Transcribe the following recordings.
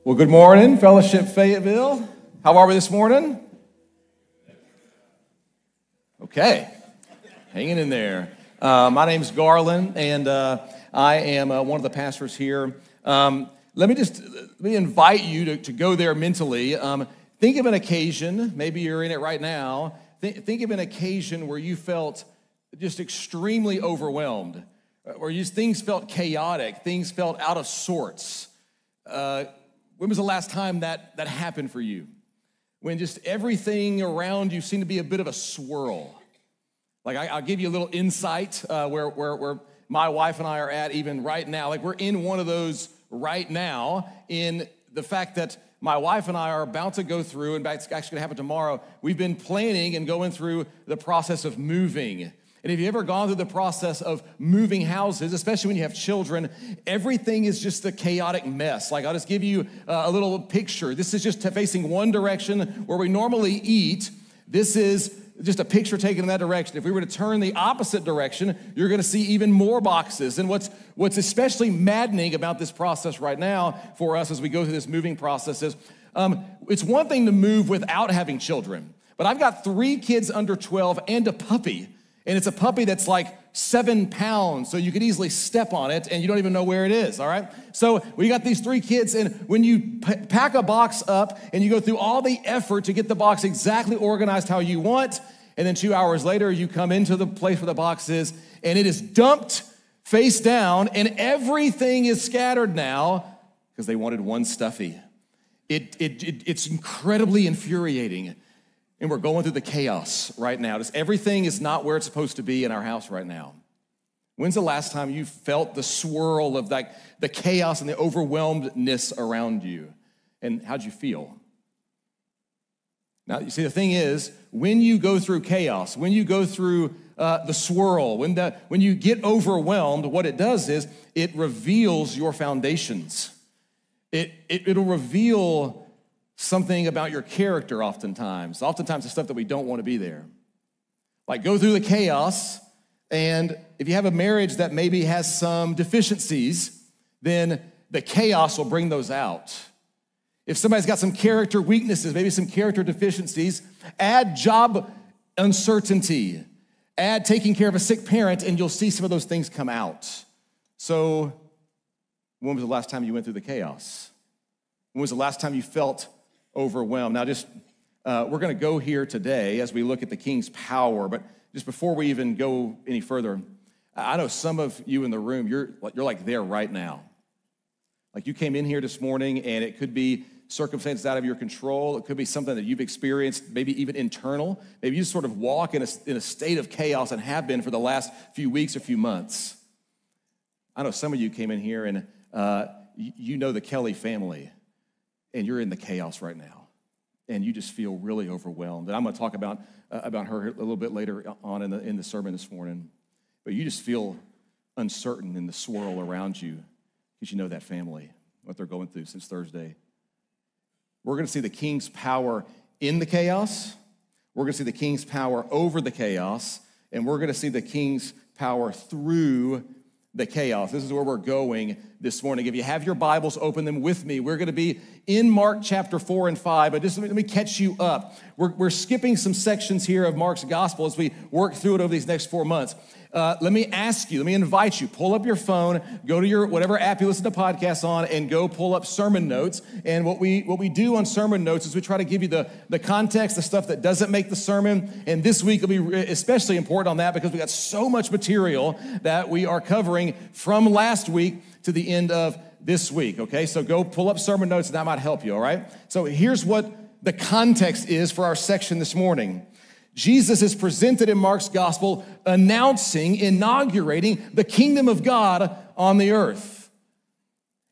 Well, good morning, Fellowship Fayetteville. How are we this morning? Okay, hanging in there. My name's Garland, and I am one of the pastors here. Let me invite you to go there mentally. Think of an occasion, maybe you're in it right now. Think of an occasion where you felt just extremely overwhelmed, where things felt chaotic, things felt out of sorts. When was the last time that happened for you? When just everything around you seemed to be a bit of a swirl. Like I'll give you a little insight where my wife and I are at even right now. Like we're in one of those right now in the fact that my wife and I are about to go through, and it's actually gonna happen tomorrow, we've been planning and going through the process of moving. And if you've ever gone through the process of moving houses, especially when you have children, everything is just a chaotic mess. Like I'll just give you a little picture. This is just facing one direction where we normally eat. This is just a picture taken in that direction. If we were to turn the opposite direction, you're gonna see even more boxes. And what's especially maddening about this process right now for us as we go through this moving process is, it's one thing to move without having children, but I've got 3 kids under 12 and a puppy. And it's a puppy that's like 7 pounds, so you could easily step on it and you don't even know where it is, all right? So we got these 3 kids, and when you pack a box up and you go through all the effort to get the box exactly organized how you want, and then 2 hours later you come into the place where the box is and it is dumped face down and everything is scattered now because they wanted one stuffy. It's incredibly infuriating. And we're going through the chaos right now. Just everything is not where it's supposed to be in our house right now. When's the last time you felt the swirl of the chaos and the overwhelmedness around you? And how'd you feel? Now, you see, the thing is, when you go through chaos, when you go through the swirl, when you get overwhelmed, what it does is it reveals your foundations. It'll reveal something about your character oftentimes the stuff that we don't want to be there. Like go through the chaos, and if you have a marriage that maybe has some deficiencies, then the chaos will bring those out. If somebody's got some character weaknesses, maybe some character deficiencies, add job uncertainty, add taking care of a sick parent, and you'll see some of those things come out. So when was the last time you went through the chaos? When was the last time you felt overwhelmed? Now, we're going to go here today as we look at the King's power, but just before we even go any further, I know some of you in the room, you're like there right now. Like you came in here this morning, and it could be circumstances out of your control. It could be something that you've experienced, maybe even internal. Maybe you just sort of walk in a state of chaos and have been for the last few weeks or few months. I know some of you came in here, and you know the Kelly family, and you're in the chaos right now, and you just feel really overwhelmed. And I'm going to talk about her a little bit later on in the sermon this morning. But you just feel uncertain in the swirl around you because you know that family, what they're going through since Thursday. We're going to see the King's power in the chaos. We're going to see the King's power over the chaos, and we're going to see the King's power through the chaos. This is where we're going this morning. If you have your Bibles, open them with me. We're going to be in Mark chapter 4 and 5, but just let me catch you up. We're skipping some sections here of Mark's gospel as we work through it over these next 4 months. Let me invite you, pull up your phone, go to your whatever app you listen to podcasts on, and go pull up sermon notes. And what we do on sermon notes is we try to give you the context, the stuff that doesn't make the sermon. And this week will be especially important on that because we got so much material that we are covering from last week to the end of this week, okay? So go pull up sermon notes, and that might help you, all right? So here's what the context is for our section this morning. Jesus is presented in Mark's gospel inaugurating the kingdom of God on the earth.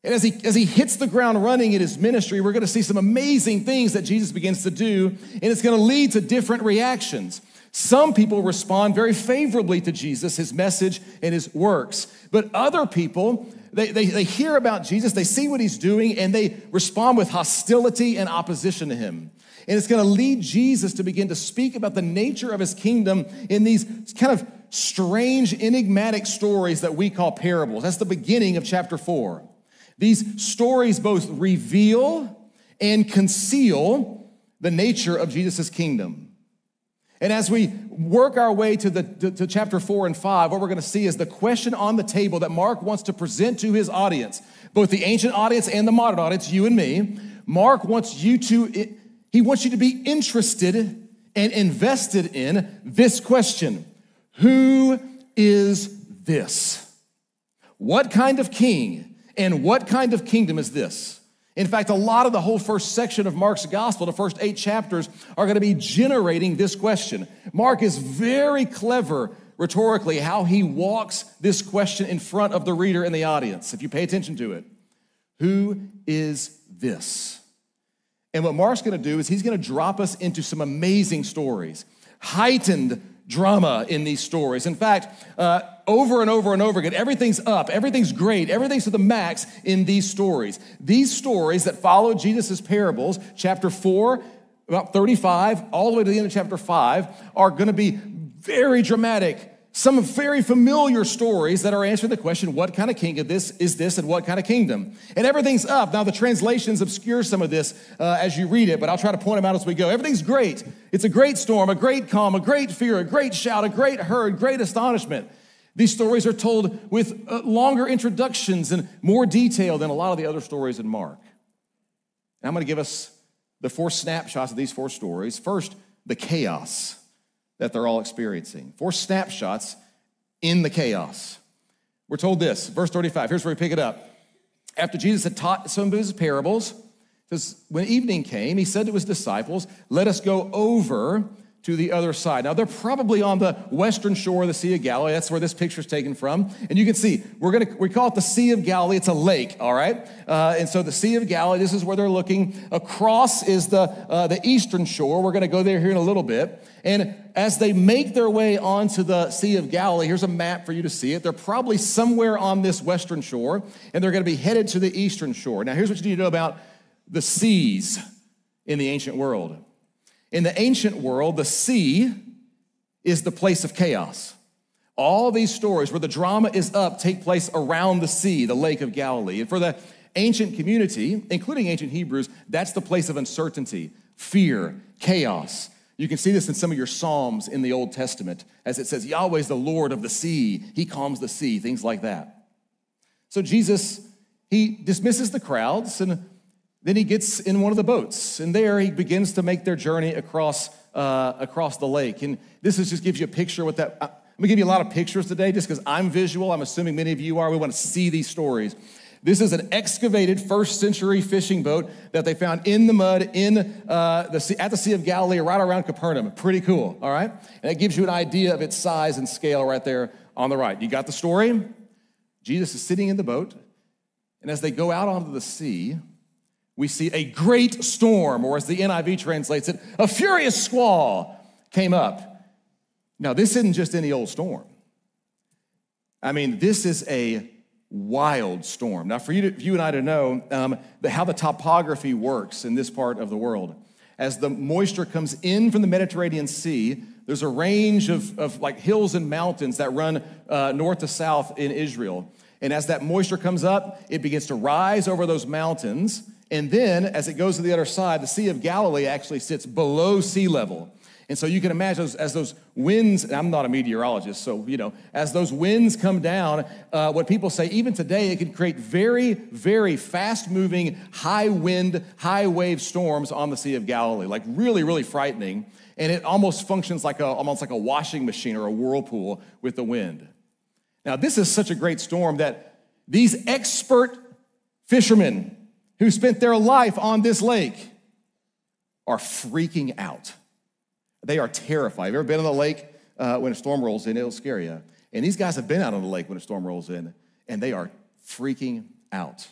And as he hits the ground running in his ministry, we're going to see some amazing things that Jesus begins to do, and it's going to lead to different reactions. Some people respond very favorably to Jesus, his message, and his works. But other people, they hear about Jesus, they see what he's doing, and they respond with hostility and opposition to him. And it's going to lead Jesus to begin to speak about the nature of his kingdom in these kind of strange, enigmatic stories that we call parables. That's the beginning of chapter 4. These stories both reveal and conceal the nature of Jesus' kingdom. And as we work our way to chapter 4 and 5, what we're going to see is the question on the table that Mark wants to present to his audience, both the ancient audience and the modern audience, you and me. Mark wants you to be interested and invested in this question. Who is this? What kind of king and what kind of kingdom is this? In fact, a lot of the whole first section of Mark's gospel, the first 8 chapters, are going to be generating this question. Mark is very clever rhetorically how he walks this question in front of the reader and the audience, if you pay attention to it. Who is this? And what Mark's going to do is he's going to drop us into some amazing stories, heightened drama in these stories. In fact, over and over and over again, everything's up, everything's great, everything's to the max in these stories. These stories that follow Jesus' parables, chapter 4, about 35, all the way to the end of chapter 5, are going to be very dramatic. Some very familiar stories that are answering the question, what kind of king is this and what kind of kingdom? And everything's up. Now, the translations obscure some of this as you read it, but I'll try to point them out as we go. Everything's great. It's a great storm, a great calm, a great fear, a great shout, a great herd, great astonishment. These stories are told with longer introductions and more detail than a lot of the other stories in Mark. And I'm going to give us the 4 snapshots of these 4 stories. First, the chaos that they're all experiencing. 4 snapshots in the chaos. We're told this, verse 35, here's where we pick it up. After Jesus had taught some of his parables, because when evening came, he said to his disciples, let us go over to the other side. Now, they're probably on the western shore of the Sea of Galilee. That's where this picture is taken from. And you can see, we call it the Sea of Galilee. It's a lake, all right? And so the Sea of Galilee, this is where they're looking. Across is the eastern shore. We're going to go there here in a little bit. And as they make their way onto the Sea of Galilee, here's a map for you to see it. They're probably somewhere on this western shore, and they're going to be headed to the eastern shore. Now, here's what you need to know about the seas in the ancient world. In the ancient world, the sea is the place of chaos. All these stories where the drama is up take place around the sea, the Lake of Galilee. And for the ancient community, including ancient Hebrews, that's the place of uncertainty, fear, chaos. You can see this in some of your Psalms in the Old Testament, as it says, Yahweh's the Lord of the sea. He calms the sea, things like that. So Jesus, he dismisses the crowds, and then he gets in one of the boats, and there he begins to make their journey across the lake. And this just gives you a picture with that. I'm gonna give you a lot of pictures today just because I'm visual. I'm assuming many of you are. We want to see these stories. This is an excavated first century fishing boat that they found in the mud at the Sea of Galilee right around Capernaum. Pretty cool, all right? And it gives you an idea of its size and scale right there on the right. You got the story? Jesus is sitting in the boat, and as they go out onto the sea, we see a great storm, or as the NIV translates it, a furious squall came up. Now, this isn't just any old storm. I mean, this is a wild storm. Now, for you and I to know how the topography works in this part of the world, as the moisture comes in from the Mediterranean Sea, there's a range of like hills and mountains that run north to south in Israel. And as that moisture comes up, it begins to rise over those mountains. And then, as it goes to the other side, the Sea of Galilee actually sits below sea level. And so you can imagine as those winds, and I'm not a meteorologist, so, as those winds come down, what people say, even today, it can create very, very fast-moving, high-wind, high-wave storms on the Sea of Galilee, like really, really frightening. And it almost functions almost like a washing machine or a whirlpool with the wind. Now, this is such a great storm that these expert fishermen who spent their life on this lake are freaking out. They are terrified. Have you ever been on the lake when a storm rolls in? It'll scare you. And these guys have been out on the lake when a storm rolls in, and they are freaking out.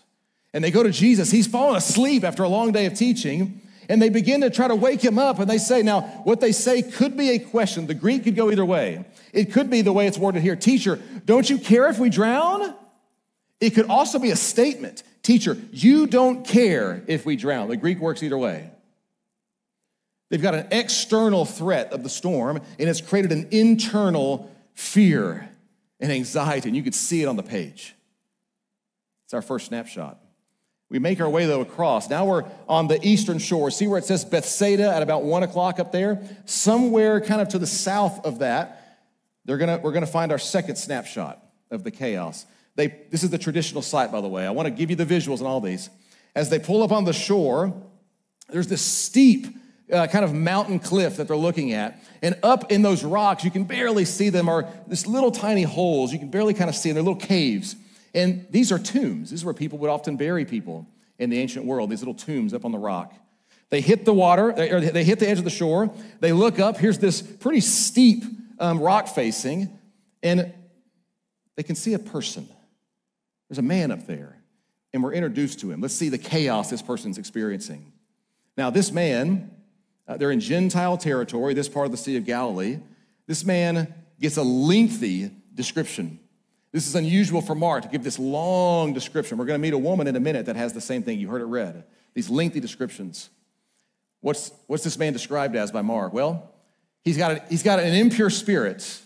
And they go to Jesus. He's fallen asleep after a long day of teaching, and they begin to try to wake him up, and they say, now, what they say could be a question. The Greek could go either way. It could be the way it's worded here. Teacher, don't you care if we drown? It could also be a statement. Teacher, you don't care if we drown. The Greek works either way. They've got an external threat of the storm, and it's created an internal fear and anxiety, and you could see it on the page. It's our first snapshot. We make our way, though, across. Now we're on the eastern shore. See where it says Bethsaida at about 1 o'clock up there? Somewhere kind of to the south of that, we're gonna find our second snapshot of the chaos. This is the traditional site, by the way. I want to give you the visuals on all these. As they pull up on the shore, there's this steep kind of mountain cliff that they're looking at. And up in those rocks, you can barely see them, are this little tiny holes. You can barely kind of see them. They're little caves. And these are tombs. This is where people would often bury people in the ancient world, these little tombs up on the rock. They hit the water, or they hit the edge of the shore. They look up. Here's this pretty steep rock facing, and they can see a person. There's a man up there, and we're introduced to him. Let's see the chaos this person's experiencing. Now, this man, they're in Gentile territory, this part of the Sea of Galilee. This man gets a lengthy description. This is unusual for Mark to give this long description. We're going to meet a woman in a minute that has the same thing. You heard it read. These lengthy descriptions. What's this man described as by Mark? Well, he's got an impure spirit,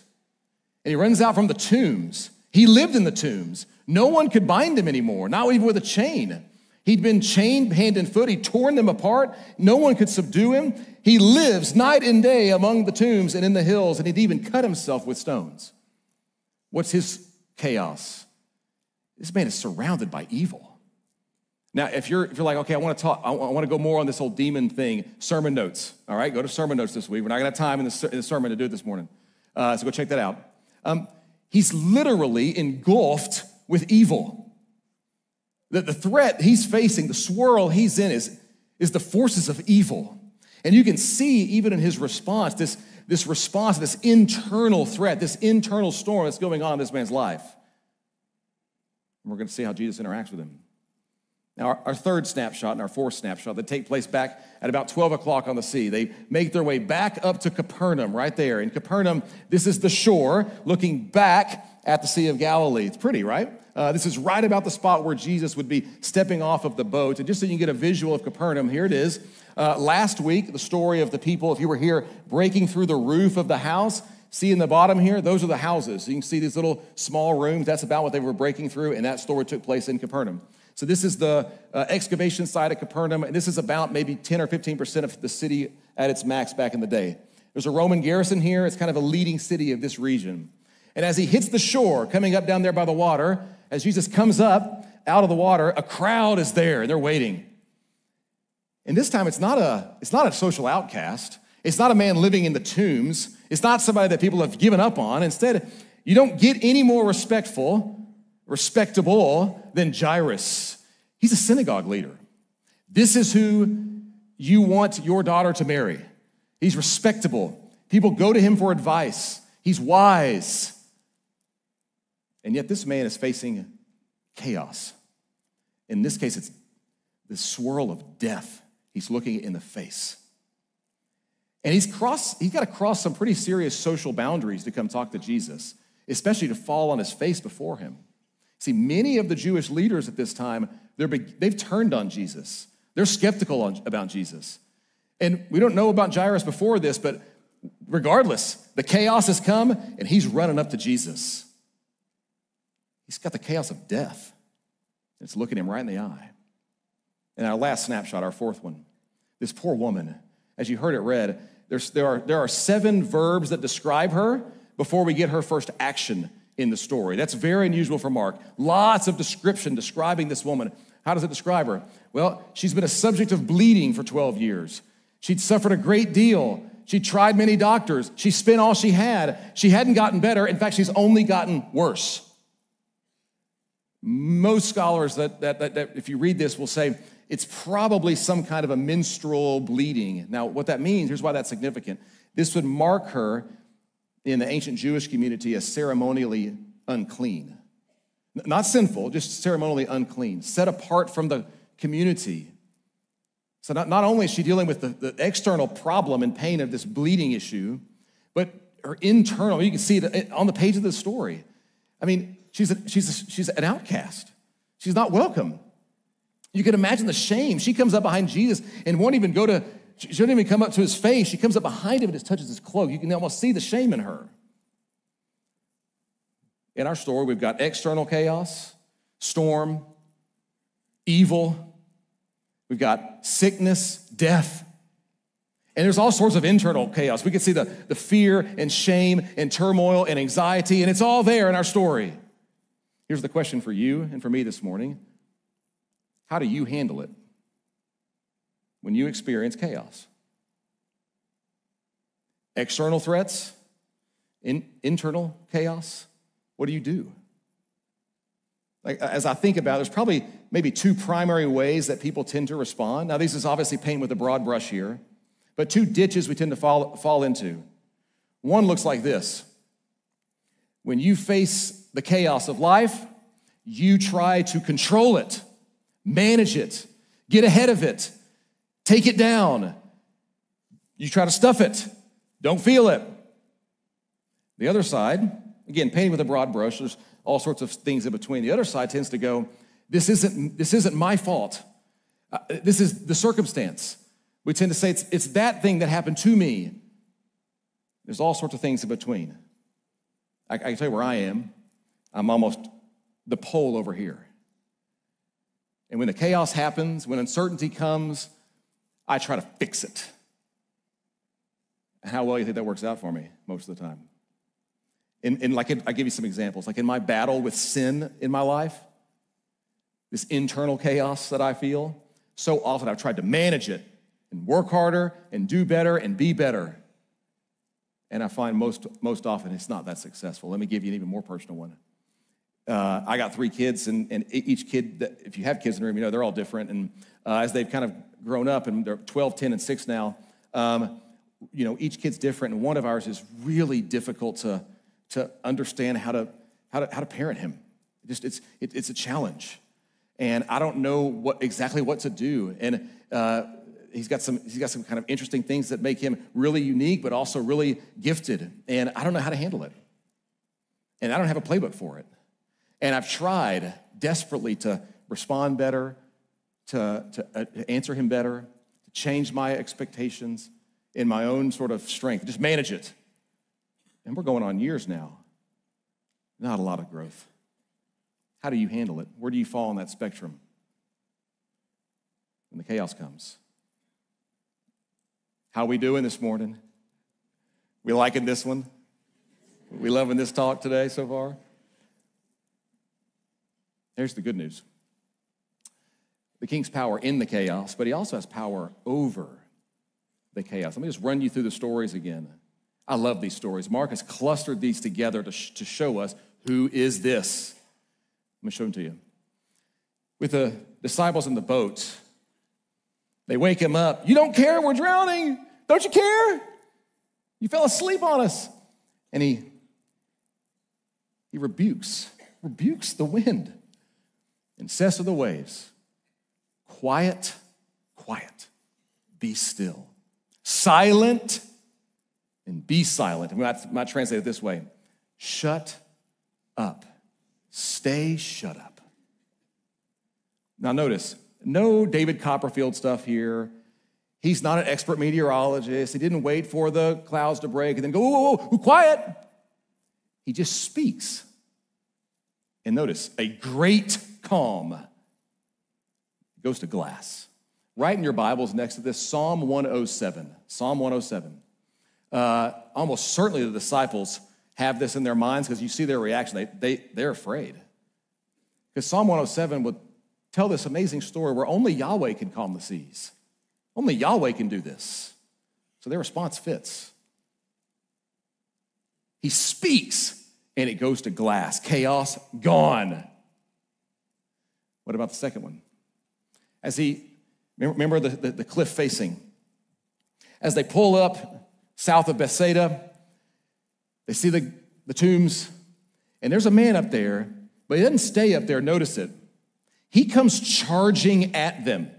and he runs out from the tombs. He lived in the tombs. No one could bind him anymore, not even with a chain. He'd been chained hand and foot. He'd torn them apart. No one could subdue him. He lives night and day among the tombs and in the hills, and he'd even cut himself with stones. What's his chaos? This man is surrounded by evil. Now, if you're like, okay, I want to go more on this whole demon thing, sermon notes, all right? Go to sermon notes this week. We're not going to have time in the sermon to do it this morning. So go check that out. He's literally engulfed with evil. The threat he's facing, the swirl he's in is the forces of evil. And you can see even in his response, this response, this internal threat, this internal storm that's going on in this man's life. And we're going to see how Jesus interacts with him. Now, our third snapshot and our fourth snapshot that take place back at about 12 o'clock on the sea. They make their way back up to Capernaum, right there. In Capernaum, this is the shore looking back at the Sea of Galilee. It's pretty, right? This is right about the spot where Jesus would be stepping off of the boat. And just so you can get a visual of Capernaum, here it is. Last week, the story of the people, if you were here, breaking through the roof of the house. See in the bottom here, those are the houses. So you can see these little small rooms. That's about what they were breaking through, and that story took place in Capernaum. So this is the excavation site of Capernaum, and this is about maybe 10 or 15% of the city at its max back in the day. There's a Roman garrison here. It's kind of a leading city of this region. And as he hits the shore, coming up down there by the water, as Jesus comes up out of the water, a crowd is there, and they're waiting. And this time, it's not a social outcast. It's not a man living in the tombs. It's not somebody that people have given up on. Instead, you don't get any more respectable than Jairus. He's a synagogue leader. This is who you want your daughter to marry. He's respectable. People go to him for advice. He's wise. And yet this man is facing chaos. In this case, it's the swirl of death. He's looking it in the face. And he's got to cross some pretty serious social boundaries to come talk to Jesus, especially to fall on his face before him. See, many of the Jewish leaders at this time, they've turned on Jesus. They're skeptical about Jesus. And we don't know about Jairus before this, but regardless, the chaos has come, and he's running up to Jesus. He's got the chaos of death. It's looking him right in the eye. And our last snapshot, our fourth one, this poor woman, as you heard it read, there are 7 verbs that describe her before we get her first action in the story. That's very unusual for Mark. Lots of description describing this woman. How does it describe her? Well, she's been a subject of bleeding for 12 years. She'd suffered a great deal. She tried many doctors. She spent all she had. She hadn't gotten better. In fact, she's only gotten worse. Most scholars that if you read this will say it's probably some kind of a menstrual bleeding. Now, what that means, here's why that's significant. This would mark her in the ancient Jewish community as ceremonially unclean. Not sinful, just ceremonially unclean, set apart from the community. So not only is she dealing with the external problem and pain of this bleeding issue, but her internal, you can see it on the page of the story. I mean, she's an outcast. She's not welcome. You can imagine the shame. She comes up behind Jesus and she doesn't even come up to his face. She comes up behind him and just touches his cloak. You can almost see the shame in her. In our story, we've got external chaos, storm, evil, We've got sickness, death. And there's all sorts of internal chaos. We can see the fear and shame and turmoil and anxiety, and it's all there in our story. Here's the question for you and for me this morning. How do you handle it when you experience chaos? External threats, internal chaos, what do you do? Like, as I think about it, there's probably maybe two primary ways that people tend to respond. Now, this is obviously paint with a broad brush here, but two ditches we tend to fall into. One looks like this. When you face the chaos of life, you try to control it, manage it, get ahead of it, take it down. You try to stuff it, don't feel it. The other side, again, painting with a broad brush, there's all sorts of things in between. The other side tends to go, this isn't my fault. This is the circumstance. We tend to say it's that thing that happened to me. There's all sorts of things in between. I can tell you where I am. I'm almost the pole over here. And when the chaos happens, when uncertainty comes, I try to fix it. And how well do you think that works out for me most of the time? I give you some examples. Like in my battle with sin in my life, this internal chaos that I feel, so often I've tried to manage it and work harder and do better and be better. And I find most often it's not that successful. Let me give you an even more personal one. I got 3 kids, and each kid, if you have kids in the room, you know they're all different. And as they've kind of grown up, and they're 12, 10, and 6 now, each kid's different. And one of ours is really difficult to understand how to parent him. It's a challenge, and I don't know exactly what to do. And he's got some kind of interesting things that make him really unique, but also really gifted. And I don't know how to handle it, and I don't have a playbook for it. And I've tried desperately to respond better, to answer him better, to change my expectations in my own sort of strength, just manage it. And we're going on years now. Not a lot of growth. How do you handle it? Where do you fall on that spectrum when the chaos comes? How we doing this morning? We liking this one? We loving this talk today so far? Here's the good news. The king's power in the chaos, but he also has power over the chaos. Let me just run you through the stories again. I love these stories. Mark has clustered these together to show us who is this. Let me show them to you. With the disciples in the boat, they wake him up. You don't care, we're drowning. Don't you care? You fell asleep on us. And he rebukes the wind and says to the waves, quiet, quiet, be still. Silent, and be silent. I might translate it this way. Shut up. Stay shut up. Now notice, no David Copperfield stuff here. He's not an expert meteorologist. He didn't wait for the clouds to break and then go, whoa, whoa, whoa, quiet. He just speaks. And notice, a great calm goes to glass. Write in your Bibles next to this, Psalm 107. Psalm 107. Almost certainly the disciples have this in their minds because you see their reaction. They're afraid. Because Psalm 107 would tell this amazing story where only Yahweh can calm the seas. Only Yahweh can do this. So their response fits. He speaks, and it goes to glass. Chaos, gone. What about the second one? Remember the cliff facing. As they pull up south of Bethsaida, they see the tombs, and there's a man up there, but he doesn't stay up there, notice it. He comes charging at them.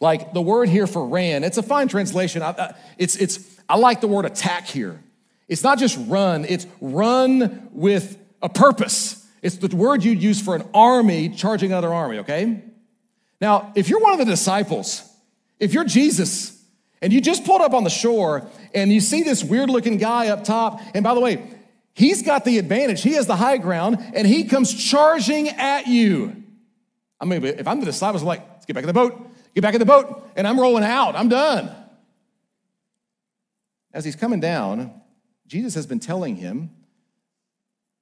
Like the word here for ran, it's a fine translation. I like the word attack here. It's not just run, it's run with a purpose. It's the word you'd use for an army charging another army, okay? Now, if you're one of the disciples, if you're Jesus, and you just pulled up on the shore, and you see this weird-looking guy up top, and by the way, he's got the advantage. He has the high ground, and he comes charging at you. I mean, if I'm the disciples, I'm like, let's get back in the boat, get back in the boat, and I'm rolling out. I'm done. As he's coming down, Jesus has been telling him,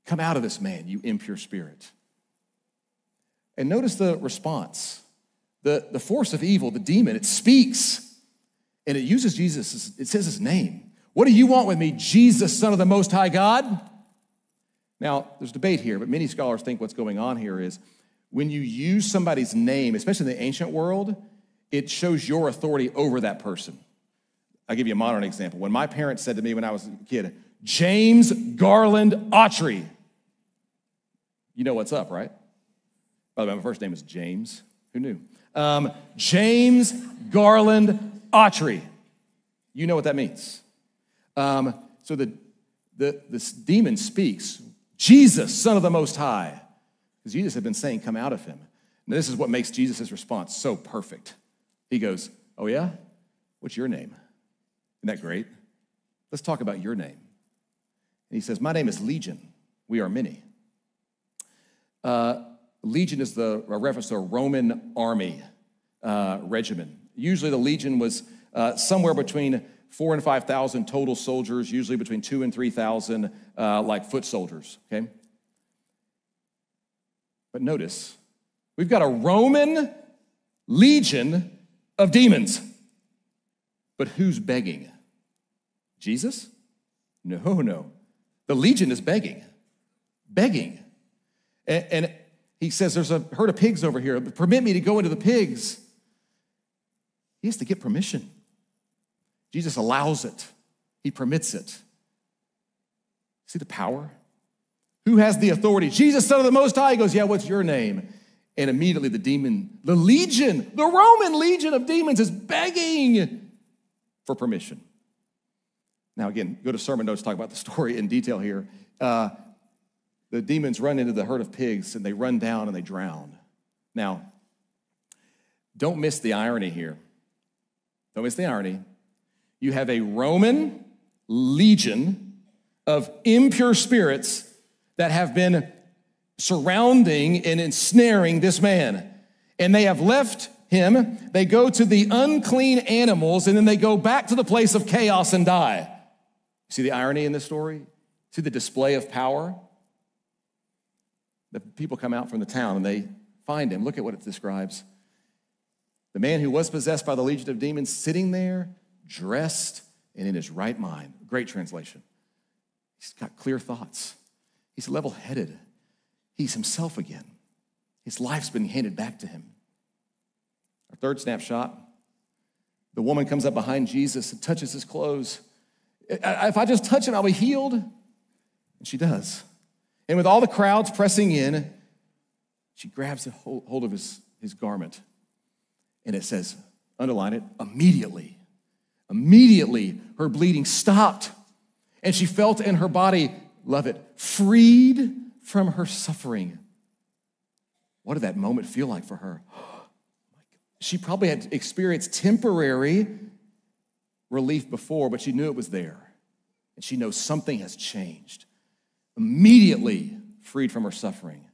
come out of this man, you impure spirit. And notice the response. The force of evil, the demon, it speaks, and it uses Jesus, it says his name. What do you want with me, Jesus, Son of the Most High God? Now, there's debate here, but many scholars think what's going on here is when you use somebody's name, especially in the ancient world, it shows your authority over that person. I'll give you a modern example. When my parents said to me when I was a kid, James Garland Autry, you know what's up, right? By the way, my first name is James. Who knew? James Garland Autry. You know what that means. So this demon speaks, Jesus, Son of the Most High, because Jesus had been saying, come out of him. Now, this is what makes Jesus' response so perfect. He goes, oh yeah? What's your name? Isn't that great? Let's talk about your name. And he says, my name is Legion. We are many. Legion is a reference to a Roman army regiment. Usually the legion was somewhere between 4,000 and 5,000 total soldiers, usually between 2,000 and 3,000 like foot soldiers, okay? But notice, we've got a Roman legion of demons. But who's begging? Jesus? No. The legion is begging. And he says, there's a herd of pigs over here. Permit me to go into the pigs. He has to get permission. Jesus allows it. He permits it. See the power? Who has the authority? Jesus, Son of the Most High. He goes, yeah, what's your name? And immediately the demon, the legion, the Roman legion of demons is begging for permission. Now again, go to sermon notes, talk about the story in detail here. The demons run into the herd of pigs and they run down and they drown. Now, don't miss the irony here. Don't miss the irony. You have a Roman legion of impure spirits that have been surrounding and ensnaring this man. And they have left him. They go to the unclean animals, and then they go back to the place of chaos and die. See the irony in this story? See the display of power? The people come out from the town, and they find him. Look at what it describes. The man who was possessed by the legion of demons sitting there, dressed and in his right mind. Great translation. He's got clear thoughts. He's level-headed. He's himself again. His life's been handed back to him. Our third snapshot, the woman comes up behind Jesus and touches his clothes. If I just touch him, I'll be healed. And she does. And with all the crowds pressing in, she grabs a hold of his garment. And it says, underline it, immediately her bleeding stopped. And she felt in her body, love it, freed from her suffering. What did that moment feel like for her? She probably had experienced temporary relief before, but she knew it was there. And she knows something has changed. Immediately freed from her suffering.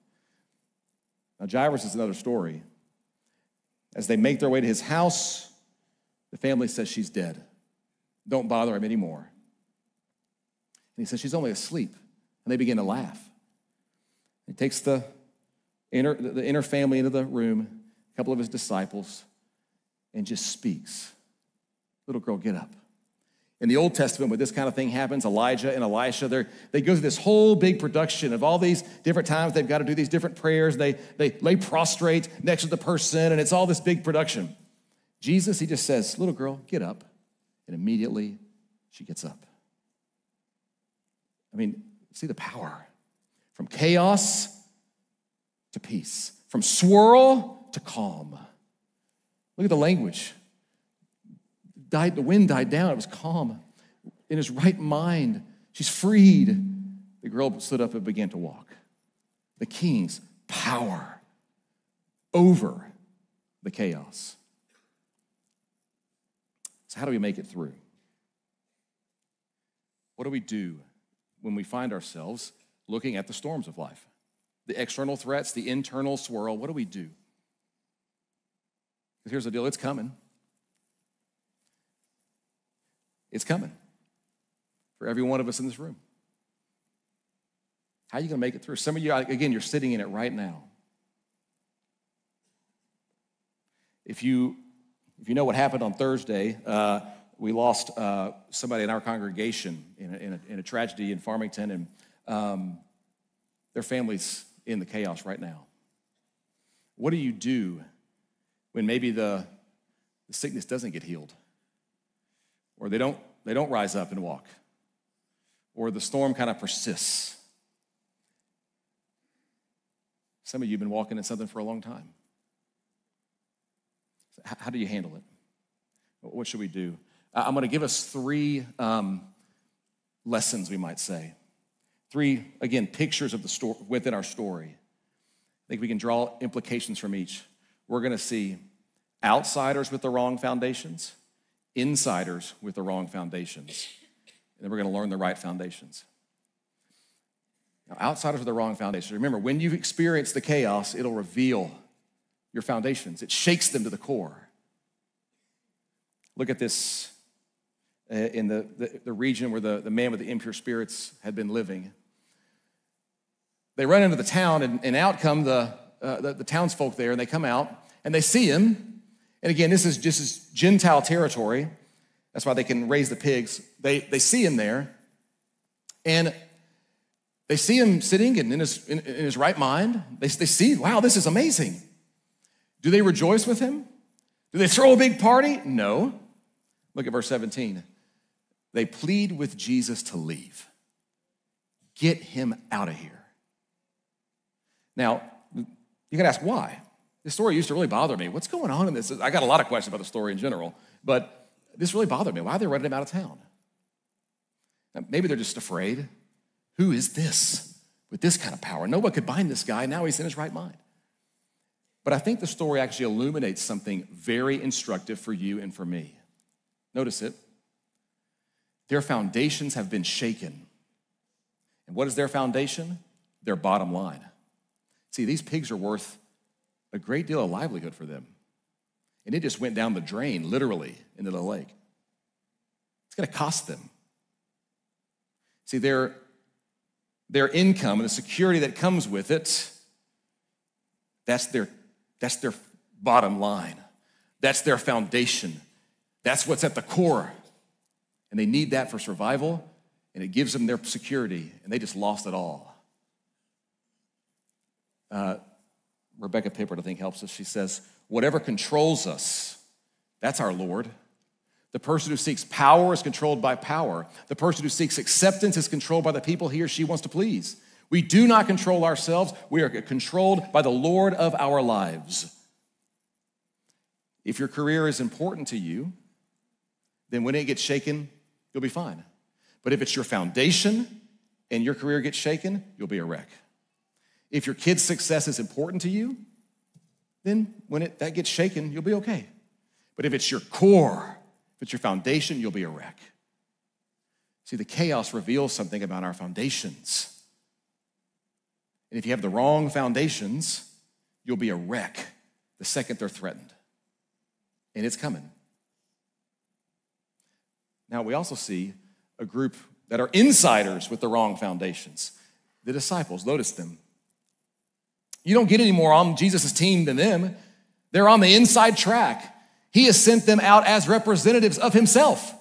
Now, Jairus is another story. As they make their way to his house, the family says she's dead. Don't bother him anymore. And he says she's only asleep. And they begin to laugh. He takes the inner family into the room, a couple of his disciples, and just speaks. Little girl, get up. In the Old Testament, when this kind of thing happens, Elijah and Elisha, they go through this whole big production of all these different times they've got to do these different prayers. They lay prostrate next to the person, and it's all this big production. Jesus, he just says, little girl, get up. And immediately she gets up. I mean, see the power. From chaos to peace. From swirl to calm. Look at the language. The wind died down. It was calm. In his right mind, she's freed. The girl stood up and began to walk. The king's power over the chaos. So how do we make it through? What do we do when we find ourselves looking at the storms of life? The external threats, the internal swirl, what do we do? Because here's the deal, it's coming. It's coming for every one of us in this room. How are you going to make it through? Some of you, again, you're sitting in it right now. If you know what happened on Thursday, we lost somebody in our congregation in a tragedy in Farmington, and their family's in the chaos right now. What do you do when maybe the sickness doesn't get healed, or they don't rise up and walk, or the storm kind of persists? Some of you have been walking in something for a long time. How do you handle it? What should we do? I'm going to give us 3 lessons, we might say. 3, again, pictures of the story within our story. I think we can draw implications from each. We're going to see outsiders with the wrong foundations, insiders with the wrong foundations, and then we're going to learn the right foundations. Now, outsiders with the wrong foundations. Remember, when you experience the chaos, it'll reveal your foundations. It shakes them to the core. Look at this in the region where the man with the impure spirits had been living. They run into the town, and out come the townsfolk there, and they come out, and they see him. And again, this is just Gentile territory. That's why they can raise the pigs. They see him there, and they see him sitting and in his right mind. They see, wow, this is amazing. Do they rejoice with him? Do they throw a big party? No. Look at verse 17. They plead with Jesus to leave. Get him out of here. Now, you gotta ask why. This story used to really bother me. What's going on in this? I got a lot of questions about the story in general, but this really bothered me. Why are they running him out of town? Now, maybe they're just afraid. Who is this with this kind of power? No one could bind this guy. Now he's in his right mind. But I think the story actually illuminates something very instructive for you and for me. Notice it. Their foundations have been shaken. And what is their foundation? Their bottom line. See, these pigs are worth a great deal of livelihood for them. And it just went down the drain, literally, into the lake. It's going to cost them. See, their income and the security that comes with it, that's their bottom line. That's their foundation. That's what's at the core. And they need that for survival, and it gives them their security, and they just lost it all. Rebecca Pippert, I think, helps us. She says, whatever controls us, that's our Lord. The person who seeks power is controlled by power. The person who seeks acceptance is controlled by the people he or she wants to please. We do not control ourselves. We are controlled by the Lord of our lives. If your career is important to you, then when it gets shaken, you'll be fine. But if it's your foundation and your career gets shaken, you'll be a wreck. If your kid's success is important to you, then when that gets shaken, you'll be okay. But if it's your core, if it's your foundation, you'll be a wreck. See, the chaos reveals something about our foundations. And if you have the wrong foundations, you'll be a wreck the second they're threatened. And it's coming. Now, we also see a group that are insiders with the wrong foundations. The disciples, notice them. You don't get any more on Jesus' team than them. They're on the inside track. He has sent them out as representatives of himself.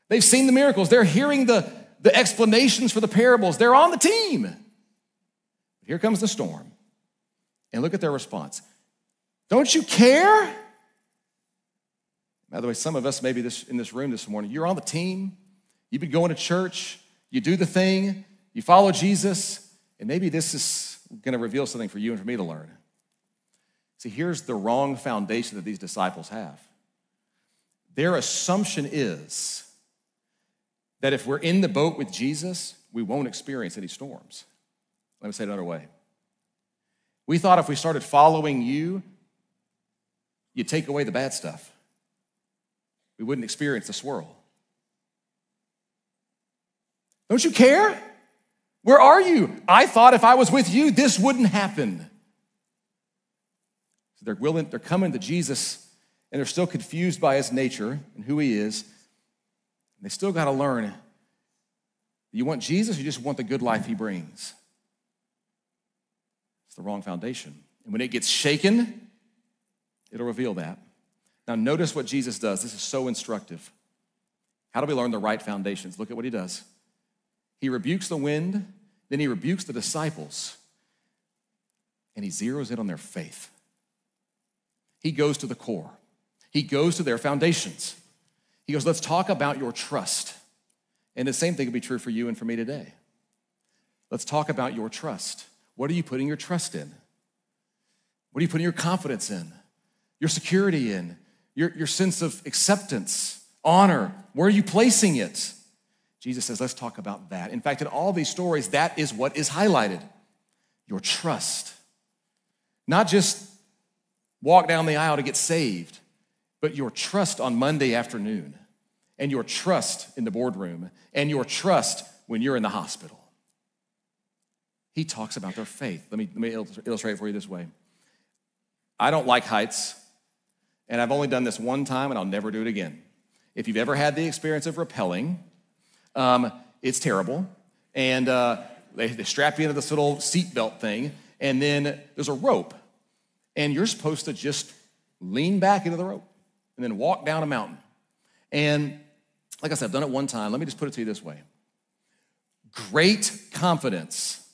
They've seen the miracles. They're hearing the explanations for the parables. They're on the team. Here comes the storm. And look at their response. Don't you care? By the way, some of us maybe in this room this morning, you're on the team. You've been going to church. You do the thing. You follow Jesus. And maybe this is going to reveal something for you and for me to learn. See, here's the wrong foundation that these disciples have. Their assumption is that if we're in the boat with Jesus, we won't experience any storms. Let me say it another way. We thought if we started following you, you'd take away the bad stuff. We wouldn't experience the swirl. Don't you care? Where are you? I thought if I was with you, this wouldn't happen. So they're coming to Jesus and they're still confused by his nature and who he is. And they still got to learn, you want Jesus or you just want the good life he brings? It's the wrong foundation. And when it gets shaken, it'll reveal that. Now notice what Jesus does. This is so instructive. How do we learn the right foundations? Look at what he does. He rebukes the wind, then he rebukes the disciples, and he zeroes in on their faith. He goes to the core. He goes to their foundations. He goes, let's talk about your trust. And the same thing would be true for you and for me today. Let's talk about your trust. What are you putting your trust in? What are you putting your confidence in? Your security in? Your sense of acceptance, honor? Where are you placing it? Jesus says, let's talk about that. In fact, in all these stories, that is what is highlighted. Your trust. Not just walk down the aisle to get saved, but your trust on Monday afternoon, and your trust in the boardroom, and your trust when you're in the hospital. He talks about their faith. Let me illustrate it for you this way. I don't like heights, and I've only done this one time, and I'll never do it again. If you've ever had the experience of rappelling, it's terrible. And they strap you into this little seatbelt thing, and then there's a rope, and you're supposed to just lean back into the rope and then walk down a mountain. And like I said, I've done it one time. Let me just put it to you this way. Great confidence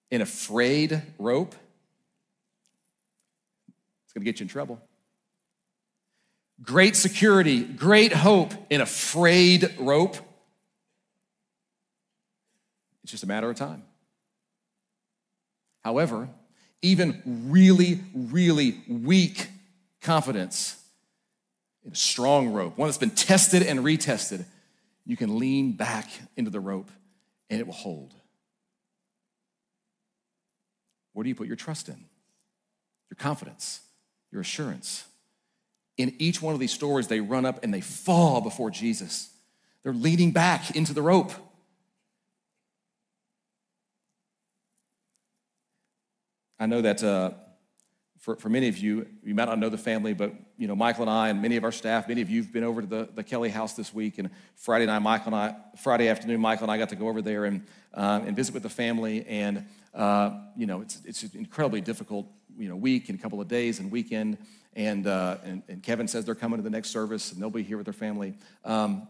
in a frayed rope, it's gonna get you in trouble. Great security, great hope in a frayed rope, it's just a matter of time. However, even really, really weak confidence in a strong rope, one that's been tested and retested, you can lean back into the rope and it will hold. Where do you put your trust in? Your confidence, your assurance. In each one of these stories, they run up and they fall before Jesus. They're leaning back into the rope. I know that for many of you, you might not know the family, but Michael and I and many of our staff, many of you have been over to the Kelly house this week, and Friday afternoon, Michael and I got to go over there and visit with the family, and it's an incredibly difficult week and a couple of days and weekend, and Kevin says they're coming to the next service and they'll be here with their family. I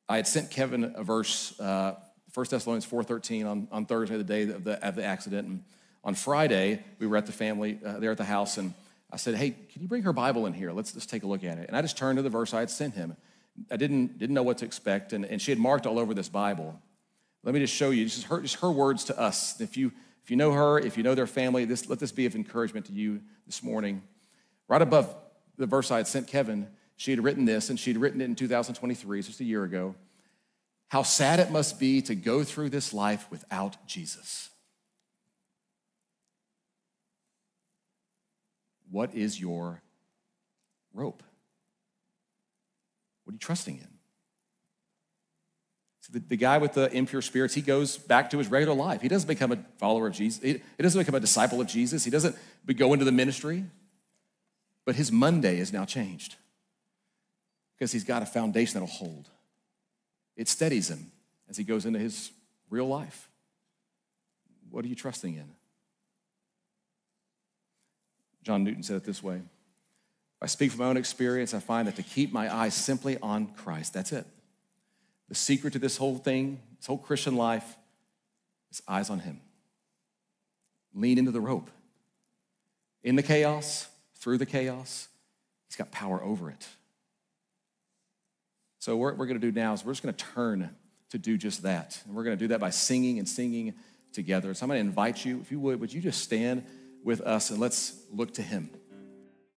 had sent Kevin a verse, 1 Thessalonians 4:13 on Thursday, the day of the accident, and on Friday, we were at the family there at the house, and I said, hey, can you bring her Bible in here? Let's just take a look at it. And I just turned to the verse I had sent him. I didn't know what to expect, and she had marked all over this Bible. Let me just show you, just her words to us. If you know her, if you know their family, let this be of encouragement to you this morning. Right above the verse I had sent Kevin, she had written this, and she'd written it in 2023, just a year ago. How sad it must be to go through this life without Jesus. What is your rope? What are you trusting in? So the guy with the impure spirits, he goes back to his regular life. He doesn't become a follower of Jesus. He doesn't become a disciple of Jesus. He doesn't go into the ministry. But his Monday is now changed because he's got a foundation that'll hold. It steadies him as he goes into his real life. What are you trusting in? John Newton said it this way. I speak from my own experience. I find that to keep my eyes simply on Christ, that's it. The secret to this whole thing, this whole Christian life, is eyes on him. Lean into the rope. In the chaos, through the chaos, he's got power over it. So what we're going to do now is we're just going to turn to do just that. And we're going to do that by singing and singing together. So I'm going to invite you, if you would you just stand with us and let's look to him.